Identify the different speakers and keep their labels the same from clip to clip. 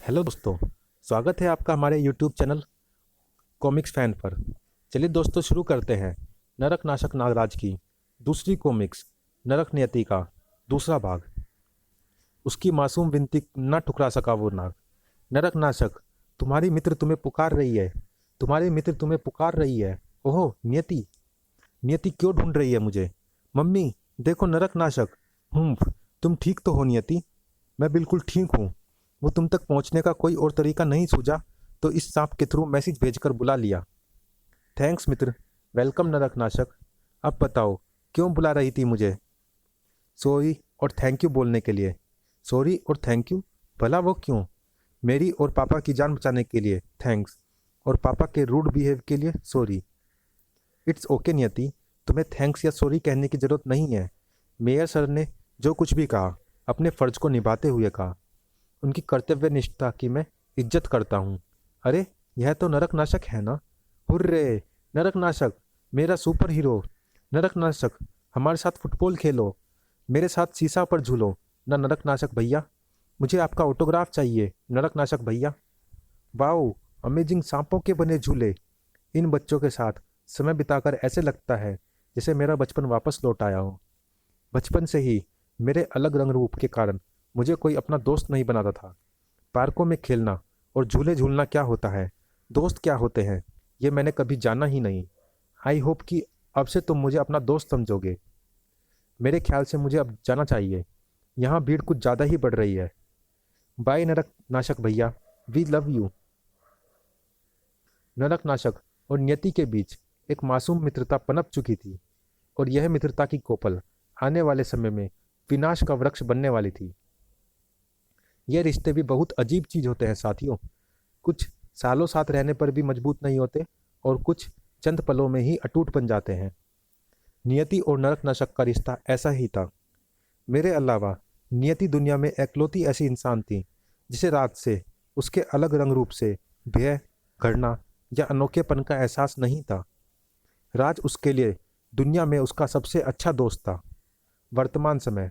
Speaker 1: Hello दोस्तों, स्वागत है आपका हमारे यूट्यूब चैनल कॉमिक्स फैन पर। चलिए दोस्तों शुरू करते हैं नरक नाशक नागराज की दूसरी कॉमिक्स नरक नियति का दूसरा भाग। उसकी मासूम विनती न ठुकरा सका वो नाग। नरक नाशक, तुम्हारी मित्र तुम्हें पुकार रही है, तुम्हारी मित्र तुम्हें पुकार रही है। ओहो नियति, नियति क्यों ढूंढ रही है मुझे? मम्मी देखो नरक नाशक। तुम ठीक तो हो नियति? मैं बिल्कुल ठीक हूँ। वो तुम तक पहुँचने का कोई और तरीका नहीं सूझा तो इस सांप के थ्रू मैसेज भेजकर बुला लिया। थैंक्स मित्र। वेलकम नरक नाशक। अब बताओ क्यों बुला रही थी मुझे? सॉरी और थैंक यू बोलने के लिए। सॉरी और थैंक यू? भला वो क्यों? मेरी और पापा की जान बचाने के लिए थैंक्स, और पापा के रूड बिहेव के लिए सॉरी। इट्स ओके नियति, तुम्हें थैंक्स या सॉरी कहने की ज़रूरत नहीं है। मेयर सर ने जो कुछ भी कहा अपने फ़र्ज को निभाते हुए कहा। उनकी कर्तव्य निष्ठा की मैं इज्जत करता हूँ। अरे यह तो नरक नाशक है ना? हुर्रे नरक नाशक, मेरा सुपर हीरो। नरक नाशक, हमारे साथ फुटबॉल खेलो, मेरे साथ शीशा पर झूलो ना नरक नाशक भैया। मुझे आपका ऑटोग्राफ चाहिए नरक नाशक भैया। वाओ अमेजिंग सांपों के बने झूले। इन बच्चों के साथ समय बिताकर ऐसे लगता है जैसे मेरा बचपन वापस लौट आया हो। बचपन से ही मेरे अलग रंग रूप के कारण मुझे कोई अपना दोस्त नहीं बनाता था। पार्कों में खेलना और झूले झूलना क्या होता है, दोस्त क्या होते हैं, ये मैंने कभी जाना ही नहीं। आई होप कि अब से तुम मुझे अपना दोस्त समझोगे। मेरे ख्याल से मुझे अब जाना चाहिए, यहाँ भीड़ कुछ ज़्यादा ही बढ़ रही है। बाय नरक नाशक भैया, वी लव यू। नरक नाशक और नियति के बीच एक मासूम मित्रता पनप चुकी थी, और यह मित्रता की कोपल आने वाले समय में विनाश का वृक्ष बनने वाली थी। ये रिश्ते भी बहुत अजीब चीज होते हैं साथियों। कुछ सालों साथ रहने पर भी मजबूत नहीं होते, और कुछ चंद पलों में ही अटूट बन जाते हैं। नियति और नरक नशक का रिश्ता ऐसा ही था। मेरे अलावा नियति दुनिया में एकलौती ऐसी इंसान थी जिसे रात से उसके अलग रंग रूप से भय, घृणा या अनोखेपन का एहसास नहीं था। राज उसके लिए दुनिया में उसका सबसे अच्छा दोस्त था। वर्तमान समय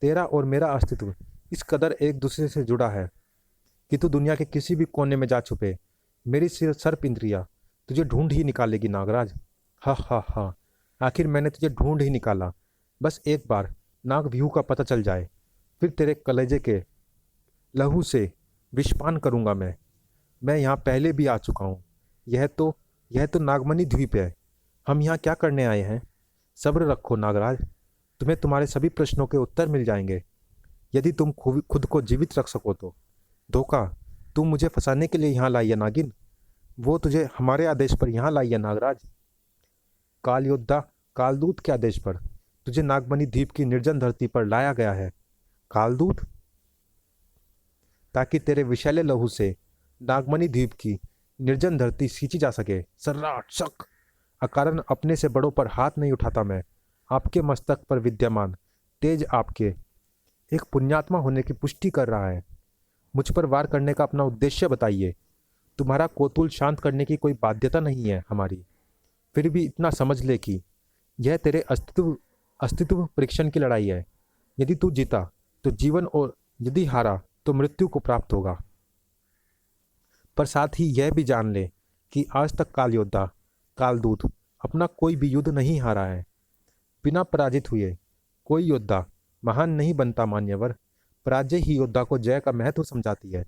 Speaker 1: तेरा और मेरा अस्तित्व इस कदर एक दूसरे से जुड़ा है कि तू दुनिया के किसी भी कोने में जा छुपे, मेरी सिर सर्प इंद्रिया तुझे ढूंढ ही निकालेगी नागराज। हा हा हा, आखिर मैंने तुझे ढूंढ ही निकाला। बस एक बार नाग व्यू का पता चल जाए, फिर तेरे कलेजे के लहू से विषपान करूंगा मैं यहाँ पहले भी आ चुका हूँ। यह तो नागमणि द्वीप है। हम यहाँ क्या करने आए हैं? सब्र रखो नागराज, तुम्हें तुम्हारे सभी प्रश्नों के उत्तर मिल जाएंगे, यदि तुम खुद को जीवित रख सको तो। धोखा, तुम मुझे फंसाने के लिए यहाँ लाई है नागिन। वो तुझे हमारे आदेश पर यहाँ लाई है नागराज। काल योद्धा कालदूत के आदेश पर तुझे नागमणि द्वीप की निर्जन धरती पर लाया गया है। कालदूत, ताकि तेरे विषैले लहू से नागमणि द्वीप की निर्जन धरती सींची जा सके। सर्राट शक, अकारण अपने से बड़ों पर हाथ नहीं उठाता मैं। आपके मस्तक पर विद्यमान तेज आपके एक पुण्यात्मा होने की पुष्टि कर रहा है। मुझ पर वार करने का अपना उद्देश्य बताइए। तुम्हारा कोतूल शांत करने की कोई बाध्यता नहीं है हमारी। फिर भी इतना समझ ले कि यह तेरे अस्तित्व परीक्षण की लड़ाई है। यदि तू जीता तो जीवन, और यदि हारा तो मृत्यु को प्राप्त होगा। पर साथ ही यह भी जान ले कि आज तक काल योद्धा कालदूत अपना कोई भी युद्ध नहीं हारा है। बिना पराजित हुए कोई योद्धा महान नहीं बनता मान्यवर। पराजय ही योद्धा को जय का महत्व समझाती है।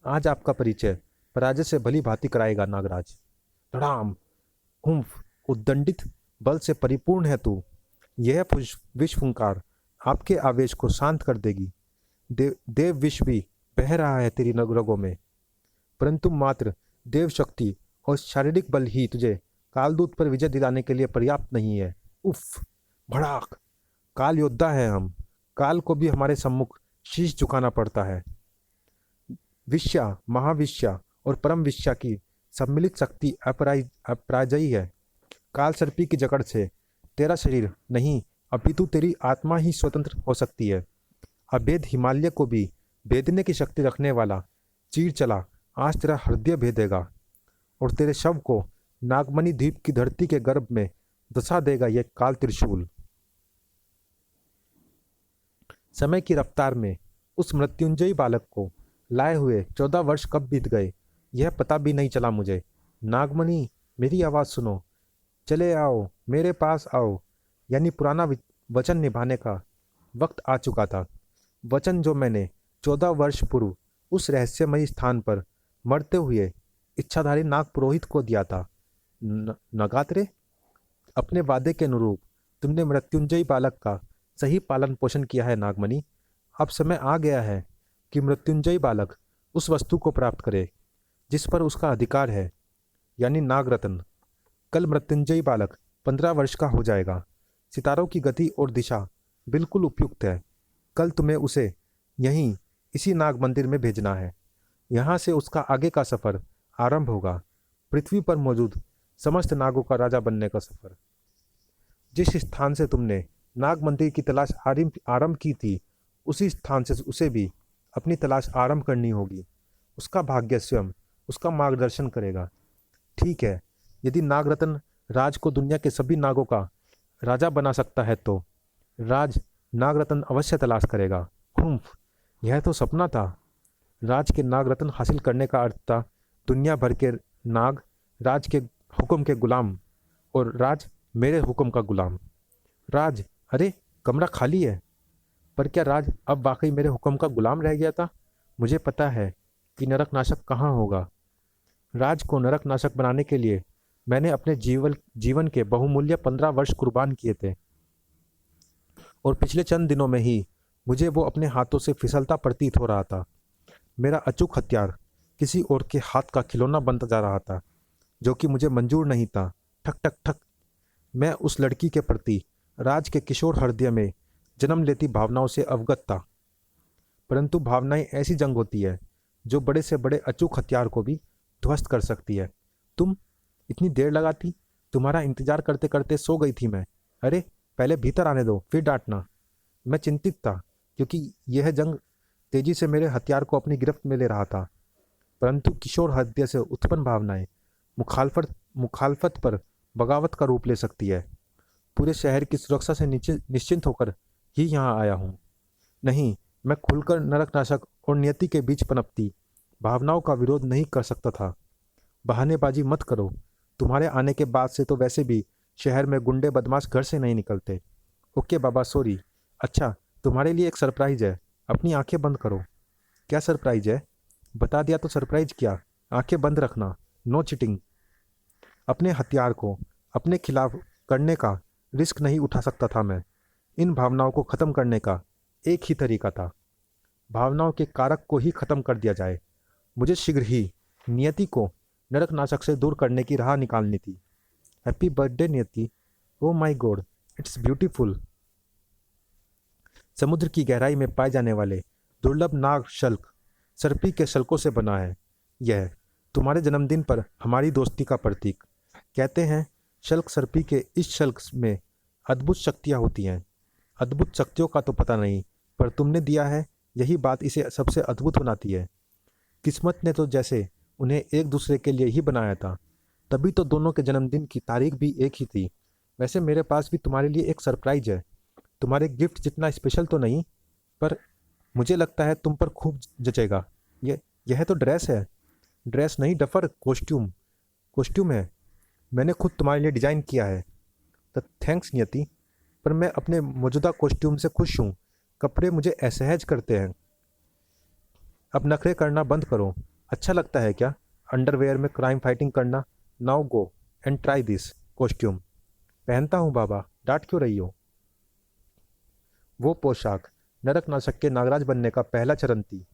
Speaker 1: आज आपका परिचय पराजय से भली भांति कराएगा नागराज। धड़ाम, हुम्फ, उद्दंडित बल से परिपूर्ण है तू। यह विश्वफुंकार आपके आवेश को शांत कर देगी। देव विष भी बह रहा है तेरी रगों में, परंतु मात्र देव शक्ति और शारीरिक बल ही तुझे कालदूत पर विजय दिलाने के लिए पर्याप्त नहीं है। उफ, भड़ाक, काल योद्धा है हम। काल को भी हमारे सम्मुख शीश झुकाना पड़ता है। विश्या, महाविश्या और परम विश्या की सम्मिलित शक्ति अपराजयी है। काल सर्पी की जकड़ से तेरा शरीर नहीं अपितु तेरी आत्मा ही स्वतंत्र हो सकती है। अभेद हिमालय को भी भेदने की शक्ति रखने वाला चीर चला आज तेरा हृदय भेदेगा, और तेरे शव को नागमणि द्वीप की धरती के गर्भ में दसा देगा यह काल त्रिशूल। समय की रफ्तार में उस मृत्युंजयी बालक को लाए हुए 14 वर्ष कब बीत गए यह पता भी नहीं चला मुझे। नागमणि, मेरी आवाज़ सुनो, चले आओ, मेरे पास आओ। यानी पुराना वचन निभाने का वक्त आ चुका था। वचन जो मैंने 14 वर्ष पूर्व उस रहस्यमयी स्थान पर मरते हुए इच्छाधारी नाग पुरोहित को दिया था। नगात्रे, अपने वादे के अनुरूप तुमने मृत्युंजयी बालक का सही पालन पोषण किया है नागमणि। अब समय आ गया है कि मृत्युंजयी बालक उस वस्तु को प्राप्त करे जिस पर उसका अधिकार है, यानी नागरत्न। कल मृत्युंजयी बालक 15 वर्ष का हो जाएगा। सितारों की गति और दिशा बिल्कुल उपयुक्त है। कल तुम्हें उसे यहीं इसी नाग मंदिर में भेजना है। यहाँ से उसका आगे का सफ़र आरंभ होगा, पृथ्वी पर मौजूद समस्त नागों का राजा बनने का सफ़र। जिस स्थान से तुमने नाग मंदिर की तलाश आरंभ की थी, उसी स्थान से उसे भी अपनी तलाश आरंभ करनी होगी। उसका भाग्य स्वयं उसका मार्गदर्शन करेगा। ठीक है, यदि नागरत्न राज को दुनिया के सभी नागों का राजा बना सकता है तो राज नागरत्न अवश्य तलाश करेगा। हुम्फ, यह तो सपना था। राज के नागरत्न हासिल करने का अर्थ था दुनिया भर के नाग राज के हुक्म के गुलाम और राज मेरे हुक्म का गुलाम। राज, अरे कमरा खाली है। पर क्या राज अब वाकई मेरे हुक्म का गुलाम रह गया था? मुझे पता है कि नरकनाशक कहाँ होगा। राज को नरकनाशक बनाने के लिए मैंने अपने जीवन के बहुमूल्य 15 वर्ष कुर्बान किए थे, और पिछले चंद दिनों में ही मुझे वो अपने हाथों से फिसलता प्रतीत हो रहा था। मेरा अचूक हथियार किसी और के हाथ का खिलौना बनता जा रहा था, जो कि मुझे मंजूर नहीं था। ठक ठक ठक। मैं उस लड़की के प्रति राज के किशोर हृदय में जन्म लेती भावनाओं से अवगत था, परंतु भावनाएं ऐसी जंग होती है जो बड़े से बड़े अचूक हथियार को भी ध्वस्त कर सकती है। तुम इतनी देर लगाती, तुम्हारा इंतजार करते करते सो गई थी मैं। अरे पहले भीतर आने दो, फिर डांटना। मैं चिंतित था क्योंकि यह जंग तेजी से मेरे हथियार को अपनी गिरफ्त में ले रहा था, परंतु किशोर हृदय से उत्पन्न भावनाएं मुखालफत पर बगावत का रूप ले सकती है। पूरे शहर की सुरक्षा से निश्चिंत होकर ही यहाँ आया हूँ। नहीं, मैं खुलकर नरकनाशक और नियति के बीच पनपती भावनाओं का विरोध नहीं कर सकता था। बहानेबाजी मत करो। तुम्हारे आने के बाद से तो वैसे भी शहर में गुंडे बदमाश घर से नहीं निकलते। ओके बाबा, सॉरी। अच्छा, तुम्हारे लिए एक सरप्राइज है। अपनी आंखें बंद करो। क्या सरप्राइज है? बता दिया तो सरप्राइज क्या? आंखें बंद रखना, नो चीटिंग। अपने हथियार को अपने खिलाफ करने का रिस्क नहीं उठा सकता था मैं। इन भावनाओं को ख़त्म करने का एक ही तरीका था, भावनाओं के कारक को ही ख़त्म कर दिया जाए। मुझे शीघ्र ही नियति को नरकनाशक से दूर करने की राह निकालनी थी। हैप्पी बर्थडे नियति। Oh my God, it's beautiful. समुद्र की गहराई में पाए जाने वाले दुर्लभ नाग शल्क सर्पी के शल्कों से बना है। यह तुम्हारे जन्मदिन पर हमारी दोस्ती का प्रतीक। कहते हैं शल्क सर्पी के इस शल्क में अद्भुत शक्तियाँ होती हैं। अद्भुत शक्तियों का तो पता नहीं, पर तुमने दिया है, यही बात इसे सबसे अद्भुत बनाती है। किस्मत ने तो जैसे उन्हें एक दूसरे के लिए ही बनाया था, तभी तो दोनों के जन्मदिन की तारीख भी एक ही थी। वैसे मेरे पास भी तुम्हारे लिए एक सरप्राइज है। तुम्हारे गिफ्ट जितना स्पेशल तो नहीं, पर मुझे लगता है तुम पर खूब जचेगा। यह तो ड्रेस है। ड्रेस नहीं, डफर, कॉस्ट्यूम है। मैंने खुद तुम्हारे लिए डिज़ाइन किया है। तो थैंक्स नियति, पर मैं अपने मौजूदा कॉस्ट्यूम से खुश हूँ। कपड़े मुझे असहज करते हैं। अब नखरे करना बंद करो। अच्छा लगता है क्या अंडरवेयर में क्राइम फाइटिंग करना? Now go and try this costume. पहनता हूँ बाबा, डांट क्यों रही हो? वो पोशाक नरकनाशक के नागराज बनने का पहला चरण थी।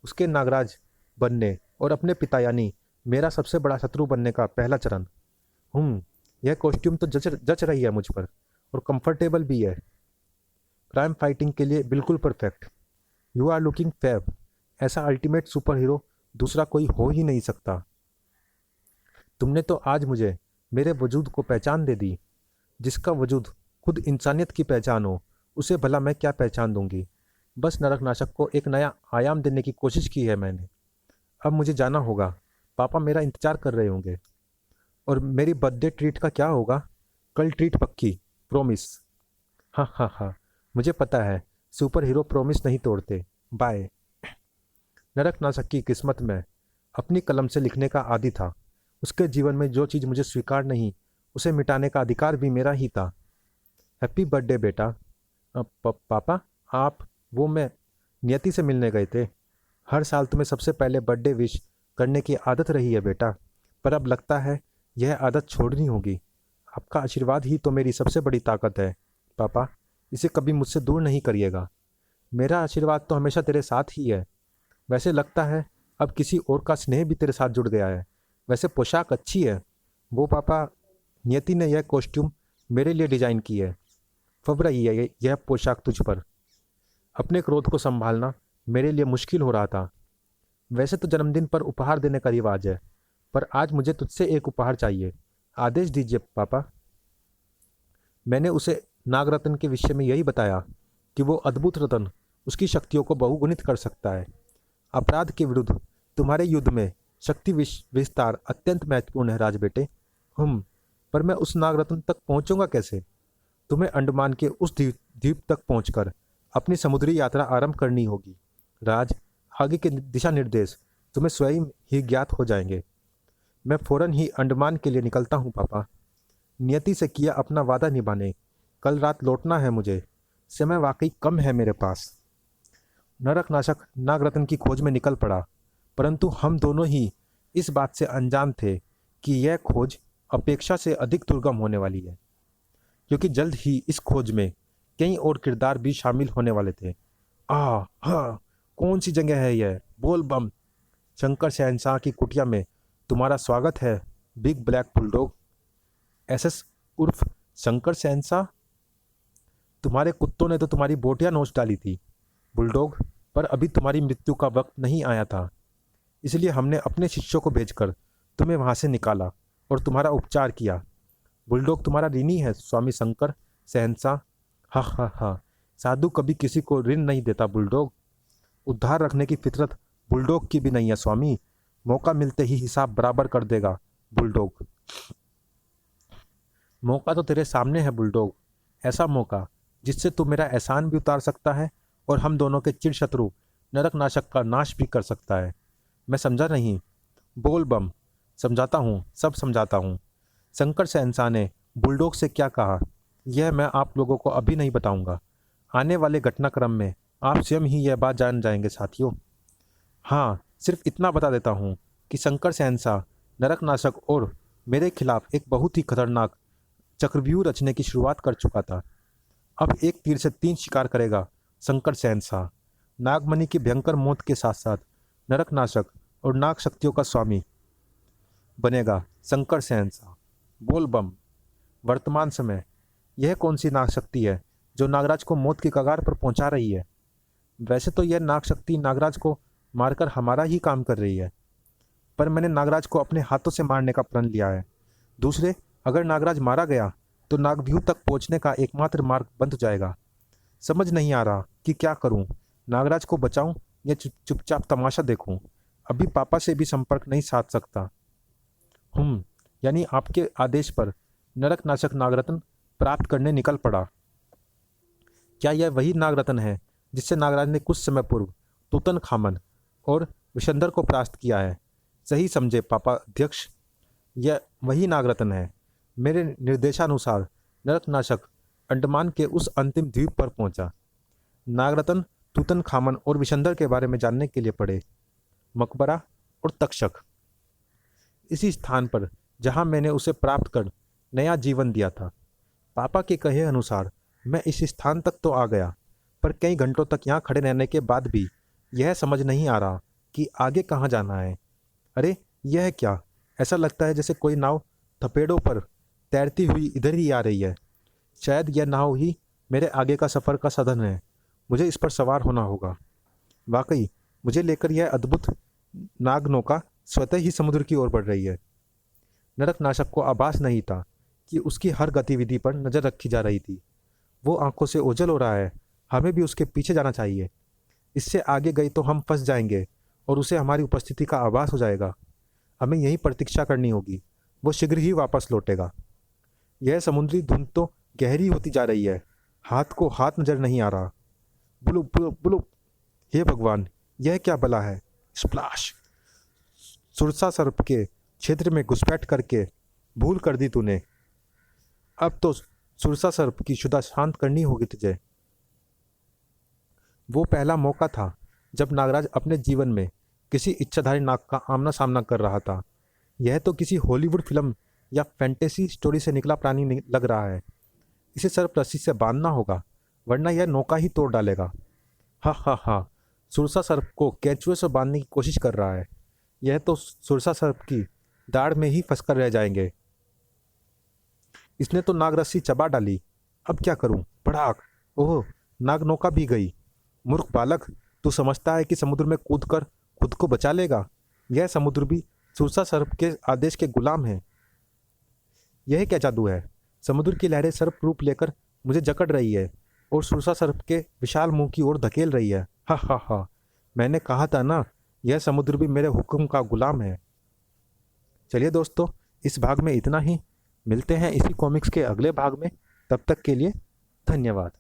Speaker 1: उसके नागराज बनने और अपने पिता यानी मेरा सबसे बड़ा शत्रु बनने का पहला चरण। यह कॉस्ट्यूम तो जच रही है मुझ पर, और कंफर्टेबल भी है। क्राइम फाइटिंग के लिए बिल्कुल perfect. You are looking fab. ऐसा अल्टीमेट सुपर हीरो दूसरा कोई हो ही नहीं सकता। तुमने तो आज मुझे मेरे वजूद को पहचान दे दी। जिसका वजूद खुद इंसानियत की पहचान हो, उसे भला मैं क्या पहचान दूंगी। बस नरकनाशक को एक नया आयाम देने की कोशिश की है मैंने। अब मुझे जाना होगा। पापा मेरा इंतज़ार कर रहे होंगे। और मेरी बर्थडे ट्रीट का क्या होगा? कल ट्रीट पक्की, प्रॉमिस। हाँ हाँ हाँ, मुझे पता है सुपर हीरो प्रॉमिस नहीं तोड़ते। बाय। नरकनाशक की किस्मत में अपनी कलम से लिखने का आदी था। उसके जीवन में जो चीज़ मुझे स्वीकार नहीं, उसे मिटाने का अधिकार भी मेरा ही था। हैप्पी बर्थडे बेटा। पापा, आप, वो मैं नियति से मिलने गए थे। हर साल तुम्हें सबसे पहले बर्थडे विश करने की आदत रही है बेटा, पर अब लगता है यह आदत छोड़नी होगी। आपका आशीर्वाद ही तो मेरी सबसे बड़ी ताकत है पापा, इसे कभी मुझसे दूर नहीं करिएगा। मेरा आशीर्वाद तो हमेशा तेरे साथ ही है। वैसे लगता है अब किसी और का स्नेह भी तेरे साथ जुड़ गया है। वैसे पोशाक अच्छी है। वो पापा, नियति ने यह कॉस्ट्यूम मेरे लिए डिज़ाइन की है। फब रही है यह पोशाक तुझ पर। अपने क्रोध को संभालना मेरे लिए मुश्किल हो रहा था। वैसे तो जन्मदिन पर उपहार देने का रिवाज है, पर आज मुझे तुझसे एक उपहार चाहिए। आदेश दीजिए पापा। मैंने उसे नागरत्न के विषय में यही बताया कि वो अद्भुत रत्न उसकी शक्तियों को बहुगुणित कर सकता है। अपराध के विरुद्ध तुम्हारे युद्ध में शक्ति विस्तार अत्यंत महत्वपूर्ण है राज बेटे। पर मैं उस नागरत्न तक पहुंचूंगा कैसे? तुम्हें अंडमान के उस द्वीप तक पहुंचकर अपनी समुद्री यात्रा आरंभ करनी होगी। राज, आगे के दिशा निर्देश तुम्हें स्वयं ही ज्ञात हो जाएंगे। मैं फौरन ही अंडमान के लिए निकलता हूँ पापा। नियति से किया अपना वादा निभाने कल रात लौटना है मुझे। समय वाकई कम है मेरे पास। नरकनाशक नागरत्न की खोज में निकल पड़ा, परंतु हम दोनों ही इस बात से अनजान थे कि यह खोज अपेक्षा से अधिक दुर्गम होने वाली है, क्योंकि जल्द ही इस खोज में कई और किरदार भी शामिल होने वाले थे। हाँ, कौन सी जगह है यह? बोल बम। शंकर शहनशाह की कुटिया में तुम्हारा स्वागत है बिग ब्लैक बुलडॉग। एसएस उर्फ शंकर शहनशाह। तुम्हारे कुत्तों ने तो तुम्हारी बोटियां नोच डाली थी बुलडॉग, पर अभी तुम्हारी मृत्यु का वक्त नहीं आया था। इसलिए हमने अपने शिष्यों को भेजकर तुम्हें वहां से निकाला और तुम्हारा उपचार किया। बुलडॉग तुम्हारा ऋणी है स्वामी शंकर शहनशाह। हा हा हा, साधु कभी किसी को ऋण नहीं देता बुलडॉग। उद्धार रखने की फितरत बुलडॉग की भी नहीं है स्वामी। मौका मिलते ही हिसाब बराबर कर देगा बुलडॉग। मौका तो तेरे सामने है बुलडॉग, ऐसा मौका जिससे तू मेरा एहसान भी उतार सकता है और हम दोनों के चिर शत्रु नरकनाशक का नाश भी कर सकता है। मैं समझा नहीं? बोल बम। समझाता हूँ, सब समझाता हूँ। शंकर शहनशाह ने बुलडॉग से क्या कहा यह मैं आप लोगों को अभी नहीं बताऊंगा। आने वाले घटनाक्रम में आप स्वयं ही यह बात जान जाएंगे साथियों। हाँ, सिर्फ इतना बता देता हूँ कि शंकर शहनशाह नरकनाशक और मेरे खिलाफ एक बहुत ही खतरनाक चक्रव्यूह रचने की शुरुआत कर चुका था। अब एक तीर से 3 शिकार करेगा शंकर शहनशाह। नागमणि की भयंकर मौत के साथ साथ नरकनाशक और नाग शक्तियों का स्वामी बनेगा शंकर शहनशाह। बोल बम। वर्तमान समय यह कौन सी नाग शक्ति है जो नागराज को मौत की कगार पर पहुंचा रही है? वैसे तो यह नाग शक्ति नागराज को मारकर हमारा ही काम कर रही है, पर मैंने नागराज को अपने हाथों से मारने का प्रण लिया है। दूसरे, अगर नागराज मारा गया तो नागव्यूह तक पहुंचने का एकमात्र मार्ग बंद हो जाएगा। समझ नहीं आ रहा कि क्या करूं, नागराज को बचाऊं या चुपचाप तमाशा देखूं। अभी पापा से भी संपर्क नहीं साध सकता। यानी आपके आदेश पर नरकनाशक नागरत्न प्राप्त करने निकल पड़ा। क्या यह वही नागरत्न है जिससे नागराज ने कुछ समय पूर्व तूतनखामन और विशंदर को परास्त किया है? सही समझे पापा अध्यक्ष, यह वही नागरत्न है। मेरे निर्देशानुसार नरकनाशक अंडमान के उस अंतिम द्वीप पर पहुंचा। नागरत्न तूतनखामन और विशंदर के बारे में जानने के लिए पढ़े मकबरा और तक्षक। इसी स्थान पर जहां मैंने उसे प्राप्त कर नया जीवन दिया था। पापा के कहे अनुसार मैं इस स्थान तक तो आ गया, पर कई घंटों तक यहाँ खड़े रहने के बाद भी यह समझ नहीं आ रहा कि आगे कहाँ जाना है। अरे यह क्या? ऐसा लगता है जैसे कोई नाव थपेड़ों पर तैरती हुई इधर ही आ रही है। शायद यह नाव ही मेरे आगे का सफ़र का साधन है। मुझे इस पर सवार होना होगा। वाकई मुझे लेकर यह अद्भुत नाग नौका स्वतः ही समुद्र की ओर बढ़ रही है। नरकनाशक को आभास नहीं था कि उसकी हर गतिविधि पर नज़र रखी जा रही थी। वो आंखों से ओझल हो रहा है। हमें भी उसके पीछे जाना चाहिए। इससे आगे गई तो हम फंस जाएंगे और उसे हमारी उपस्थिति का आभास हो जाएगा। हमें यही प्रतीक्षा करनी होगी। वो शीघ्र ही वापस लौटेगा। यह समुद्री धुंध तो गहरी होती जा रही है। हाथ को हाथ नजर नहीं आ रहा। बुलुप बुलुप बुलुप। हे भगवान, यह क्या बला है? स्प्लैश। सुरसा सर्प के क्षेत्र में घुसपैठ करके भूल कर दी तूने। अब तो सुरसा सर्प की क्षुधा शांत करनी होगी तुझे। वो पहला मौका था जब नागराज अपने जीवन में किसी इच्छाधारी नाग का आमना सामना कर रहा था। यह तो किसी हॉलीवुड फिल्म या फैंटेसी स्टोरी से निकला प्राणी लग रहा है। इसे सर्प रस्सी से बांधना होगा, वरना यह नौका ही तोड़ डालेगा। हा हा हा। सुरसा सर्प को केंचुए से बांधने की कोशिश कर रहा है। यह तो सुरसा सर्प की दाढ़ में ही फंसकर रह जाएंगे। इसने तो नाग रस्सी चबा डाली। अब क्या करूं? भड़ाक। ओह, नाग नौका भी गई। मूर्ख बालक, तू समझता है कि समुद्र में कूदकर खुद को बचा लेगा? यह समुद्र भी सुरसा सर्प के आदेश के गुलाम है। यह क्या जादू है? समुद्र की लहरें सर्प रूप लेकर मुझे जकड़ रही है और सुरसा सर्प के विशाल मुंह की ओर धकेल रही है। हा हा हा। मैंने कहा था ना, यह समुद्र भी मेरे हुक्म का गुलाम है। चलिए दोस्तों, इस भाग में इतना ही। मिलते हैं इसी कॉमिक्स के अगले भाग में। तब तक के लिए धन्यवाद।